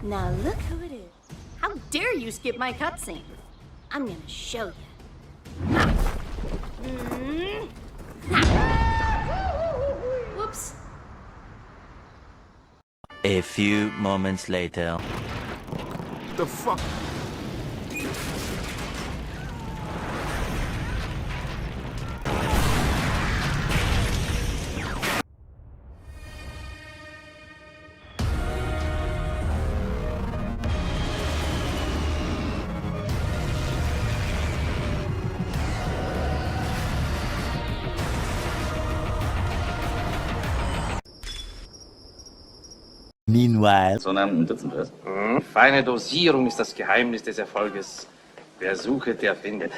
Now look who it is. How dare you skip my cutscene? I'm gonna show you. Whoops. A few moments later. The fuck? Meanwhile. Feine Dosierung ist das Geheimnis des Erfolges. Wer sucht, der findet.